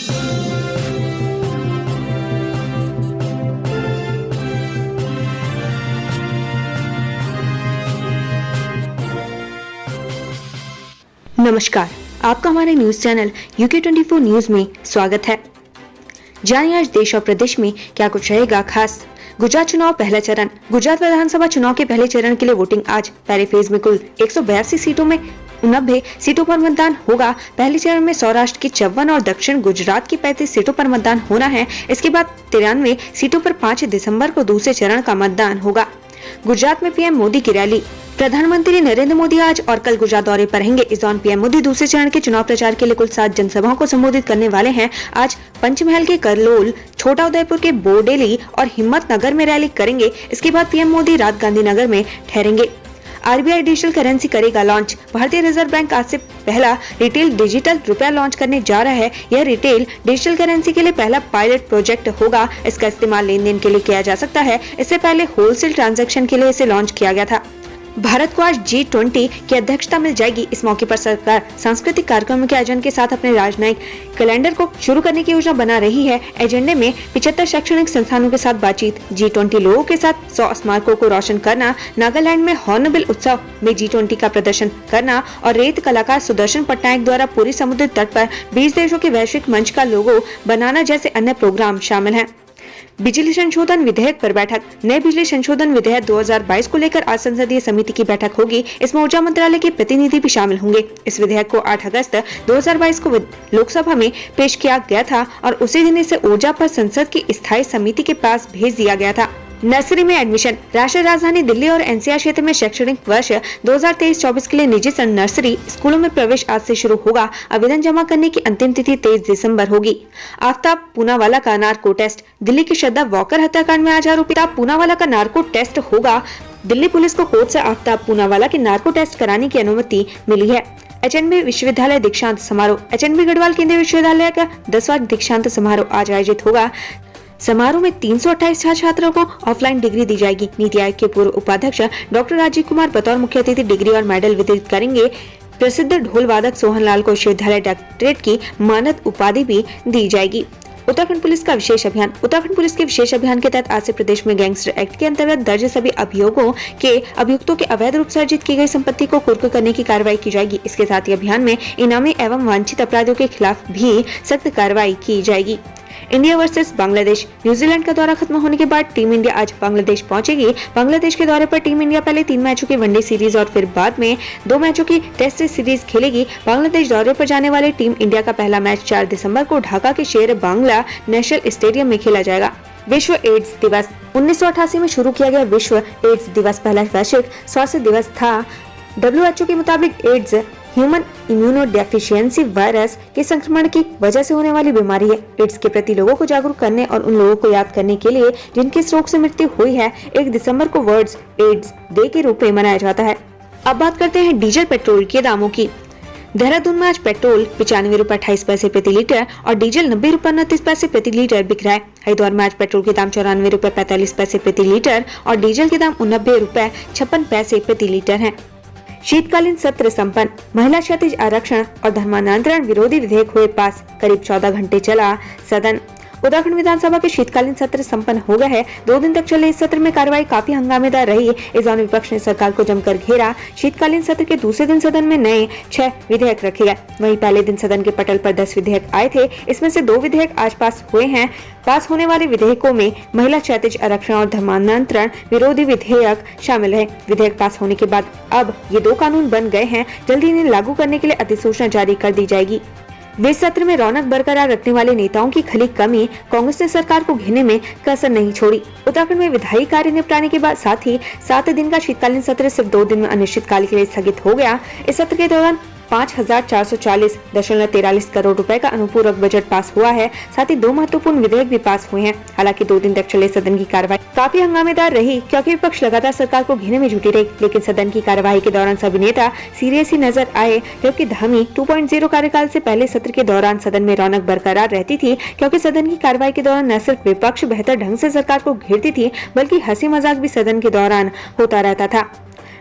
नमस्कार, आपका हमारे न्यूज चैनल UK24 न्यूज में स्वागत है। जानिए आज देश और प्रदेश में क्या कुछ रहेगा खास। गुजरात चुनाव पहला चरण। गुजरात विधानसभा चुनाव के पहले चरण के लिए वोटिंग आज। पहले फेज में कुल 182 सीटों में 90 सीटों पर मतदान होगा। पहले चरण में सौराष्ट्र की 54 और दक्षिण गुजरात की 35 सीटों पर मतदान होना है। इसके बाद 93 सीटों पर 5 दिसंबर को दूसरे चरण का मतदान होगा। गुजरात में पीएम मोदी की रैली। प्रधानमंत्री नरेंद्र मोदी आज और कल गुजरात दौरे पर रहेंगे। इस दौरान पीएम मोदी दूसरे चरण के चुनाव प्रचार के लिए कुल 7 जनसभाओं को संबोधित करने वाले हैं। आज पंचमहल के करलोल, छोटा उदयपुर के बोडेली और हिम्मतनगर में रैली करेंगे। इसके बाद पीएम मोदी रात गांधीनगर में ठहरेंगे। आरबीआई डिजिटल करेंसी करेगा लॉन्च। भारतीय रिजर्व बैंक आज से पहला रिटेल डिजिटल रुपया लॉन्च करने जा रहा है। यह रिटेल डिजिटल करेंसी के लिए पहला पायलट प्रोजेक्ट होगा। इसका इस्तेमाल लेन देन के लिए किया जा सकता है। इससे पहले होलसेल ट्रांजैक्शन के लिए इसे लॉन्च किया गया था। भारत को आज G20 की अध्यक्षता मिल जाएगी। इस मौके पर सरकार सांस्कृतिक कार्यक्रमों के आयोजन के साथ अपने राजनयिक कैलेंडर को शुरू करने की योजना बना रही है। एजेंडे में 75 शैक्षणिक संस्थानों के साथ बातचीत, G20 लोगों के साथ 100 स्मारकों को रोशन करना, नागालैंड में हॉर्नबिल उत्सव में G20 का प्रदर्शन करना और रेत कलाकार सुदर्शन पटनायक द्वारा पूरी समुद्री तट पर 20 देशों के वैश्विक मंच का लोगो बनाना जैसे अन्य प्रोग्राम शामिल हैं। बिजली संशोधन विधेयक पर बैठक। नए बिजली संशोधन विधेयक 2022 को लेकर आज संसदीय समिति की बैठक होगी। इसमें ऊर्जा मंत्रालय के प्रतिनिधि भी शामिल होंगे। इस विधेयक को 8 अगस्त 2022 को लोकसभा में पेश किया गया था और उसी दिन इसे ऊर्जा पर संसद की स्थायी समिति के पास भेज दिया गया था। नर्सरी में एडमिशन। राष्ट्रीय राजधानी दिल्ली और एनसीआर क्षेत्र में शैक्षणिक वर्ष 2023-24 के लिए निजी नर्सरी स्कूलों में प्रवेश आज से शुरू होगा। आवेदन जमा करने की अंतिम तिथि 23 दिसंबर होगी। आफ्ताब पूनावाला का नार्को टेस्ट। दिल्ली की श्रद्धा वॉकर हत्याकांड में आज आरोपी आफ्ताब पूनावाला का नार्को टेस्ट होगा। दिल्ली पुलिस को कोर्ट से आफ्ताब पूनावाला के नार्को टेस्ट कराने की अनुमति मिली है। HNB विश्वविद्यालय दीक्षांत समारोह। HNB गढ़वाल केंद्रीय विश्वविद्यालय का 10वां दीक्षांत समारोह आज आयोजित होगा। समारोह में 328 छात्रों को ऑफलाइन डिग्री दी जाएगी। नीति आयोग के पूर्व उपाध्यक्ष डॉक्टर राजीव कुमार बतौर मुख्य अतिथि डिग्री और मेडल वितरित करेंगे। प्रसिद्ध ढोल वादक सोहनलाल को विश्वविद्यालय डॉक्टरेट की मानद उपाधि भी दी जाएगी। उत्तराखंड पुलिस का विशेष अभियान। उत्तराखंड पुलिस के विशेष अभियान के तहत आज से प्रदेश में गैंगस्टर एक्ट के अंतर्गत दर्ज सभी अभियुक्तों के अवैध रूप से अर्जित की गई संपत्ति को कुर्क करने की कार्रवाई की जाएगी। इसके साथ ही अभियान में इनामी एवं वांछित अपराधियों के खिलाफ भी सख्त कार्रवाई की जाएगी। India versus Bangladesh. न्यूजीलैंड का दौरा खत्म होने के बाद टीम इंडिया आज बांग्लादेश पहुंचेगी। बांग्लादेश के दौरे पर टीम इंडिया पहले 3 मैचों की वनडे सीरीज और फिर बाद में 2 मैचों की टेस्ट सीरीज खेलेगी। बांग्लादेश दौरे पर जाने वाले टीम इंडिया का पहला मैच 4 दिसंबर को ढाका के शेर बांग्ला नेशनल स्टेडियम में खेला जाएगा। विश्व एड्स दिवस। 1988 में शुरू किया गया विश्व एड्स दिवस पहला वैश्विक स्वास्थ्य दिवस था। WHO के मुताबिक एड्स ह्यूमन इम्यूनोडेफिशिएंसी वायरस के संक्रमण की वजह से होने वाली बीमारी है। एड्स के प्रति लोगों को जागरूक करने और उन लोगों को याद करने के लिए जिनकी इस रोग से मृत्यु हुई है 1 दिसंबर को वर्ल्ड एड्स डे के रूप में मनाया जाता है। अब बात करते हैं डीजल पेट्रोल के दामों की। देहरादून में आज पेट्रोल 95 रुपए 28 पैसे प्रति लीटर और डीजल 90 रुपए 29 पैसे प्रति लीटर बिक रहा है। हरिद्वार में आज पेट्रोल के दाम 94 रुपए 45 पैसे प्रति लीटर और डीजल के दाम 89 रुपए 56 पैसे प्रति लीटर है। शीतकालीन सत्र संपन्न। महिला क्षैतिज आरक्षण और धर्मांतरण विरोधी विधेयक हुए पास। करीब 14 घंटे चला सदन। उत्तराखंड विधानसभा के शीतकालीन सत्र संपन्न हो गए हैं। 2 दिन तक चले इस सत्र में कार्रवाई काफी हंगामेदार रही। इस दौरान विपक्ष ने सरकार को जमकर घेरा। शीतकालीन सत्र के दूसरे दिन सदन में नए 6 विधेयक रखे गए। वहीं पहले दिन सदन के पटल पर 10 विधेयक आए थे। इसमें से 2 विधेयक आज पास हुए हैं। पास होने वाले विधेयकों में महिला क्षैतिज आरक्षण और धर्मांतरण विरोधी विधेयक शामिल है। विधेयक पास होने के बाद अब ये 2 कानून बन गए हैं। जल्दी इन्हें लागू करने के लिए अधिसूचना जारी कर दी जाएगी। वित्त सत्र में रौनक बरकरार रखने वाले नेताओं की खली कमी। कांग्रेस ने सरकार को घेरने में कसर नहीं छोड़ी। उत्तराखंड में विधायी कार्य निपटाने के बाद साथ ही 7 दिन का शीतकालीन सत्र सिर्फ 2 दिन में अनिश्चितकाल के लिए स्थगित हो गया। इस सत्र के दौरान 5440.43 करोड़ रुपए का अनुपूरक बजट पास हुआ है। साथ ही 2 महत्वपूर्ण विधेयक भी पास हुए हैं। हालांकि 2 दिन तक चले सदन की कार्रवाई काफी हंगामेदार रही क्योंकि विपक्ष लगातार सरकार को घेरने में जुटी रही। लेकिन सदन की कार्यवाही के दौरान सभी नेता सीरियस ही नजर आए, जबकि धामी 2.0 कार्यकाल से पहले सत्र के दौरान सदन में रौनक बरकरार रहती थी क्योंकि सदन की कार्यवाही के दौरान न सिर्फ विपक्ष बेहतर ढंग से सरकार को घेरती थी बल्कि हंसी मजाक भी सदन के दौरान होता रहता था।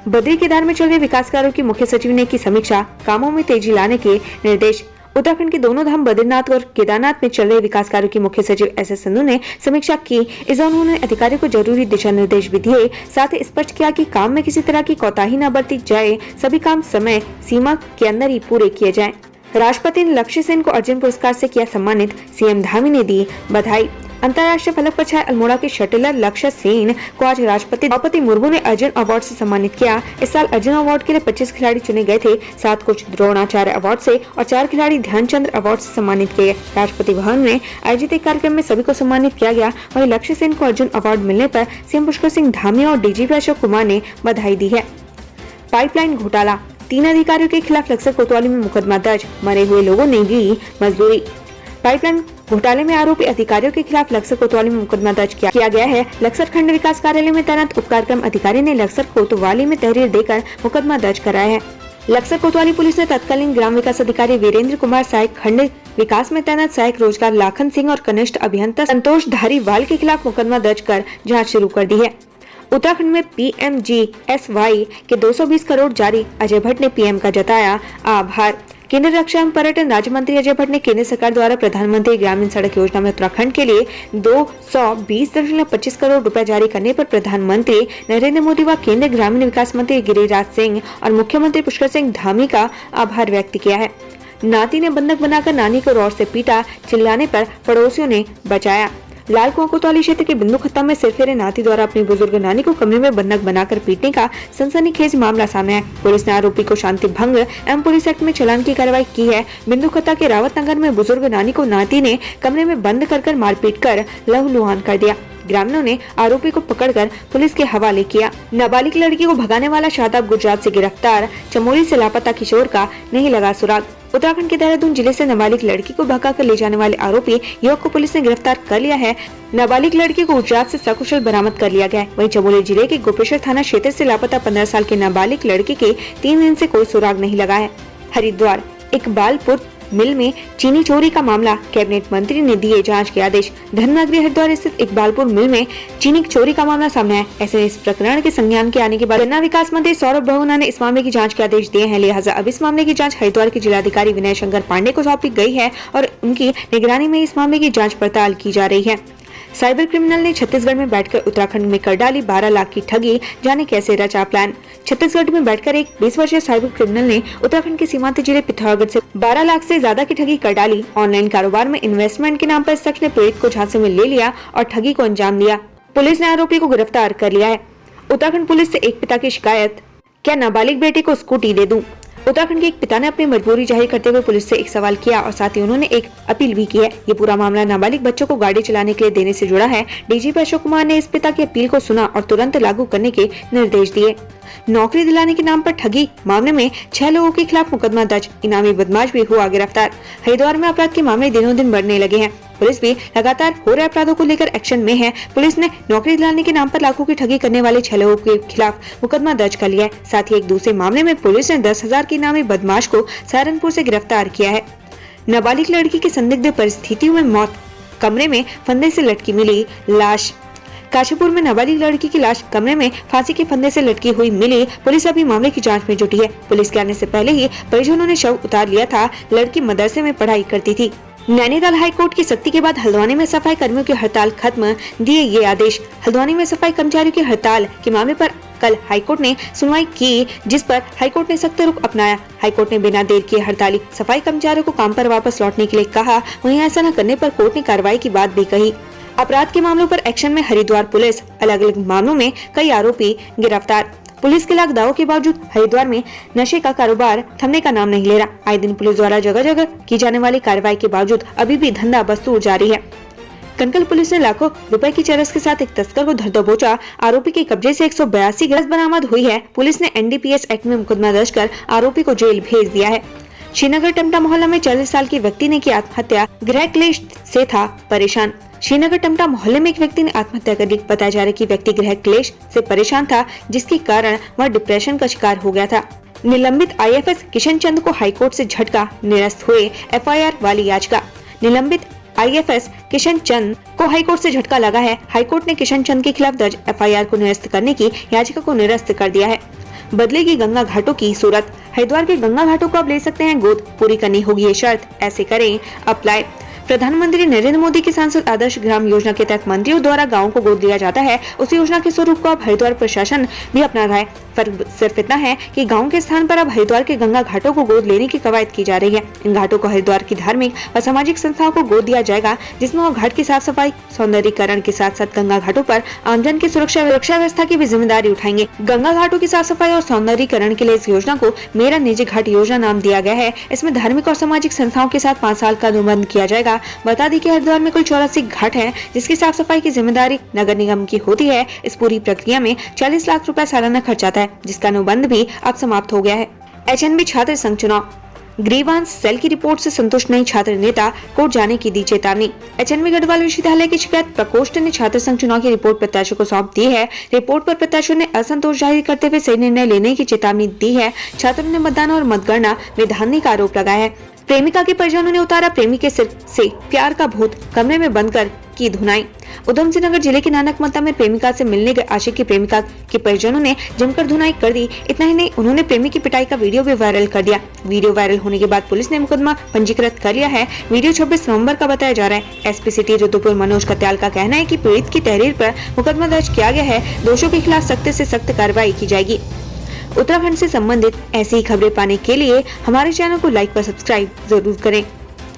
बद्री केदार में चल रहे विकास कार्यों की मुख्य सचिव ने की समीक्षा। कामों में तेजी लाने के निर्देश। उत्तराखंड के दोनों धाम बद्रीनाथ और केदारनाथ में चल रहे विकास कार्यों की मुख्य सचिव एस संधू ने समीक्षा की। इस दौरान उन्होंने अधिकारियों को जरूरी दिशा निर्देश भी दिए। साथ ही स्पष्ट किया कि काम में किसी तरह की कोताही न बरती जाए, सभी काम समय सीमा के अंदर ही पूरे किए जाएं। राष्ट्रपति ने लक्ष्य सेन को अर्जुन पुरस्कार से किया सम्मानित, सीएम धामी ने दी बधाई। अंतर्राष्ट्रीय फलक पर छाए अल्मोड़ा के शटलर लक्ष्य सेन को आज राष्ट्रपति द्रौपदी मुर्मू ने अर्जुन अवार्ड से सम्मानित किया। इस साल अर्जुन अवार्ड के लिए 25 खिलाड़ी चुने गए थे। 7 को द्रोणाचार्य अवार्ड से और 4 खिलाड़ी ध्यानचंद अवार्ड से सम्मानित किए गए। राष्ट्रपति भवन में आयोजित एक कार्यक्रम में सभी को सम्मानित किया गया। वहीं लक्ष्य सेन को अर्जुन अवार्ड मिलने पर सीएम पुष्कर सिंह धामी और डीजीपी अशोक कुमार ने बधाई दी है। पाइपलाइन घोटाला, 3 अधिकारियों के खिलाफ लक्सर कोतवाली में मुकदमा दर्ज, मरे हुए लोगों ने दी मजदूरी। पाइपलाइन घोटाले में आरोपी अधिकारियों के खिलाफ लक्सर कोतवाली में मुकदमा दर्ज किया गया है। लक्सर खंड विकास कार्यालय में तैनात उप कार्यक्रम अधिकारी ने लक्सर कोतवाली में तहरीर देकर मुकदमा दर्ज कराया है। लक्सर कोतवाली पुलिस ने तत्कालीन ग्राम विकास अधिकारी वीरेंद्र कुमार, सहायक खंड विकास में तैनात सहायक रोजगार लाखन सिंह और कनिष्ठ अभियंता संतोष धारीवाल के खिलाफ मुकदमा दर्ज कर जाँच शुरू कर दी है। उत्तराखंड में PMGSY के 220 करोड़ जारी, अजय भट्ट ने पीएम का जताया आभार। केंद्रीय रक्षा एवं पर्यटन राज्य मंत्री अजय भट्ट ने केंद्र सरकार द्वारा प्रधानमंत्री ग्रामीण सड़क योजना में उत्तराखंड के लिए 220.25 करोड़ रुपए जारी करने पर प्रधानमंत्री नरेंद्र मोदी व केंद्रीय ग्रामीण विकास मंत्री गिरिराज सिंह और मुख्यमंत्री पुष्कर सिंह धामी का आभार व्यक्त किया है। नाती ने बंधक बनाकर नानी को रॉड से पीटा, चिल्लाने पर पड़ोसियों ने बचाया। लाल कुआं कोतवाली क्षेत्र के बिंदु खत्ता में सिरफिरे नाती द्वारा अपनी बुजुर्ग नानी को कमरे में बंधक बनाकर पीटने का सनसनीखेज मामला सामने आया। पुलिस ने आरोपी को शांति भंग एवं पुलिस एक्ट में चालान की कार्रवाई की है। बिंदु खत्ता के रावत नगर में बुजुर्ग नानी को नाती ने कमरे में बंद कर मारपीट कर लहूलुहान कर दिया। ग्रामीणों ने आरोपी को पकड़कर पुलिस के हवाले किया। नाबालिग लड़की को भगाने वाला शादाब गुजरात से गिरफ्तार, चमोली से लापता किशोर का नहीं लगा सुराग। उत्तराखंड के देहरादून जिले से नाबालिग लड़की को भगाकर ले जाने वाले आरोपी युवक को पुलिस ने गिरफ्तार कर लिया है। नाबालिग लड़की को गुजरात से सकुशल बरामद कर लिया गया है। वहीं चमोली जिले के गोपेश्वर थाना क्षेत्र से लापता 15 साल के नाबालिग लड़की के 3 दिन से कोई सुराग नहीं लगा है। हरिद्वार इकबालपुर मिल में चीनी चोरी का मामला, कैबिनेट मंत्री ने दिए जांच के आदेश। धर्मनगरी हरिद्वार स्थित इकबालपुर मिल में चीनी चोरी का मामला सामने आया। ऐसे में इस प्रकरण के संज्ञान के आने के बाद गन्ना विकास मंत्री सौरभ बहुगुणा ने इस मामले की जांच के आदेश दिए हैं। लिहाजा अब इस मामले की जांच हरिद्वार के जिलाधिकारी विनय शंकर पांडे को सौंपी गई है और उनकी निगरानी में इस मामले की जाँच पड़ताल की जा रही है। साइबर क्रिमिनल ने छत्तीसगढ़ में बैठकर उत्तराखंड में कर डाली 12 लाख की ठगी, जाने कैसे रचा प्लान। छत्तीसगढ़ में बैठकर एक 20 वर्षीय साइबर क्रिमिनल ने उत्तराखंड के सीमांत जिले पिथौरागढ़ से 12 लाख से ज्यादा की ठगी कर डाली। ऑनलाइन कारोबार में इन्वेस्टमेंट के नाम पर इस शख्स ने पीड़ित को झांसे में ले लिया और ठगी को अंजाम दिया। पुलिस ने आरोपी को गिरफ्तार कर लिया है। उत्तराखंड पुलिस से एक पिता की शिकायत, क्या नाबालिग बेटे को स्कूटी दे दूं? उत्तराखंड के एक पिता ने अपनी मजबूरी जाहिर करते हुए पुलिस से एक सवाल किया और साथ ही उन्होंने एक अपील भी की है। ये पूरा मामला नाबालिग बच्चों को गाड़ी चलाने के लिए देने से जुड़ा है। डीजीपी अशोक कुमार ने इस पिता की अपील को सुना और तुरंत लागू करने के निर्देश दिए। नौकरी दिलाने के नाम पर ठगी मामले में 6 लोगों के खिलाफ मुकदमा दर्ज, इनामी बदमाश भी हुआ गिरफ्तार। हरिद्वार में अपराध के मामले दिनों दिन बढ़ने लगे हैं। पुलिस भी लगातार हो रहे अपराधों को लेकर एक्शन में है। पुलिस ने नौकरी दिलाने के नाम पर लाखों की ठगी करने वाले 6 लोगों के खिलाफ मुकदमा दर्ज कर लिया है। साथ ही एक दूसरे मामले में पुलिस ने 10,000 के इनामी बदमाश को सहारनपुर से गिरफ्तार किया है। नाबालिग लड़की की संदिग्ध परिस्थितियों में मौत, कमरे में फंदे से लटकी मिली लाश। काशीपुर में नाबालिग लड़की की लाश कमरे में फांसी के फंदे से लटकी हुई मिली। पुलिस अभी मामले की जांच में जुटी है। पुलिस के आने से पहले ही परिजनों ने शव उतार लिया था। लड़की मदरसे में पढ़ाई करती थी। नैनीताल हाईकोर्ट की सख्ती के बाद हल्द्वानी में सफाई कर्मियों की हड़ताल खत्म, दिए ये आदेश। हल्द्वानी में सफाई कर्मचारियों की हड़ताल के मामले पर कल हाईकोर्ट ने सुनवाई की, जिस पर हाईकोर्ट ने सख्त रुख अपनाया। हाईकोर्ट ने बिना देर किए हड़ताली सफाई कर्मचारियों को काम पर वापस लौटने के लिए कहा। वहीं ऐसा न करने पर कोर्ट ने कार्रवाई की बात भी कही। अपराध के मामलों पर एक्शन में हरिद्वार पुलिस, अलग अलग मामलों में कई आरोपी गिरफ्तार। पुलिस के लाख दावों के बावजूद हरिद्वार में नशे का कारोबार थमने का नाम नहीं ले रहा। आए दिन पुलिस द्वारा जगह जगह की जाने वाली कार्रवाई के बावजूद अभी भी धंधा बस्तूर जारी है। कनकल पुलिस ने लाखों रुपए की चरस के साथ एक तस्कर को धर दबोचा। आरोपी के कब्जे से 182 गैस बरामद हुई है। पुलिस ने NDPS एक्ट में मुकदमा दर्ज कर आरोपी को जेल भेज दिया है। श्रीनगर टमटा मोहल्ला में 40 साल के व्यक्ति ने की आत्महत्या, गृह क्लेश से था परेशान। श्रीनगर टमटा मोहल्ले में एक व्यक्ति ने आत्महत्या कर ली। बताया जा रहा है कि व्यक्ति गृह क्लेश से परेशान था, जिसके कारण वह डिप्रेशन का शिकार हो गया था। निलंबित IFS किशन चंद को हाईकोर्ट से झटका, निरस्त हुए FIR वाली याचिका। निलंबित IFS किशन चंद को हाईकोर्ट से झटका लगा है। हाईकोर्ट ने किशन चंद के खिलाफ दर्ज FIR को निरस्त करने की याचिका को निरस्त कर दिया है। बदलेगी गंगा घाटों की सूरत। हरिद्वार के गंगा घाटों को अब ले सकते हैं गोद, पूरी करनी होगी ये शर्त, ऐसे करें अप्लाई। प्रधानमंत्री नरेंद्र मोदी की सांसद आदर्श ग्राम योजना के तहत मंत्रियों द्वारा गांवों को गोद लिया जाता है। उस योजना के स्वरूप को अब हरिद्वार प्रशासन भी अपना रहा है। फर्क सिर्फ इतना है कि गांव के स्थान पर अब हरिद्वार के गंगा घाटों को गोद लेने की कवायद की जा रही है। इन घाटों को हरिद्वार की धार्मिक व सामाजिक संस्थाओं को गोद दिया जाएगा, जिसमें वो घाट की साफ सफाई, सौंदर्यीकरण के साथ साथ गंगा घाटों पर आमजन की सुरक्षा व्यवस्था की भी जिम्मेदारी उठाएंगे। गंगा घाटों की साफ सफाई और सौंदर्यीकरण के लिए इस योजना को मेरा निजी घाट योजना नाम दिया गया है। इसमें धार्मिक और सामाजिक संस्थाओं के साथ 5 साल का अनुबंध किया जाएगा। बता दें कि हरिद्वार में कुल 84 घाट हैं, जिसकी साफ सफाई की जिम्मेदारी नगर निगम की होती है। इस पूरी प्रक्रिया में 40 लाख रुपए सालाना खर्च आता है, जिसका अनुबंध भी अब समाप्त हो गया है। एचएनबी छात्र संघ चुनाव, ग्रीवांस सेल की रिपोर्ट से संतुष्ट नहीं छात्र नेता, कोर्ट जाने की दी चेतावनी। एचएनबी गढ़वाल विश्वविद्यालय की शिकायत प्रकोष्ठ ने छात्र संघ चुनाव की रिपोर्ट प्रत्याशियों को सौंप दी है। रिपोर्ट पर प्रत्याशियों ने असंतोष जाहिर करते हुए सही निर्णय लेने की चेतावनी दी है। छात्रों ने मतदान और मतगणना में धांधली का आरोप लगाया है। प्रेमिका के परिजनों ने उतारा प्रेमी के सिर से प्यार का भूत, कमरे में बंद कर की धुनाई। उधम सिंह नगर जिले के नानक मत्ता में प्रेमिका से मिलने गए आशिक की प्रेमिका के परिजनों ने जमकर धुनाई कर दी। इतना ही नहीं, उन्होंने प्रेमी की पिटाई का वीडियो भी वायरल कर दिया। वीडियो वायरल होने के बाद पुलिस ने मुकदमा पंजीकृत कर लिया है। वीडियो 26 नवंबर का बताया जा रहा है। एसपी सिटी रुद्रपुर मनोज कत्याल का कहना है कि पीड़ित की तहरीर पर मुकदमा दर्ज किया गया है। दोषियों के खिलाफ सख्त से सख्त कार्रवाई की जाएगी। उत्तराखंड से संबंधित ऐसी ही खबरें पाने के लिए हमारे चैनल को लाइक व सब्सक्राइब जरूर करें।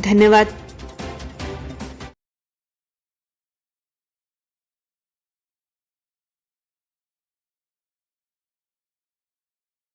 धन्यवाद।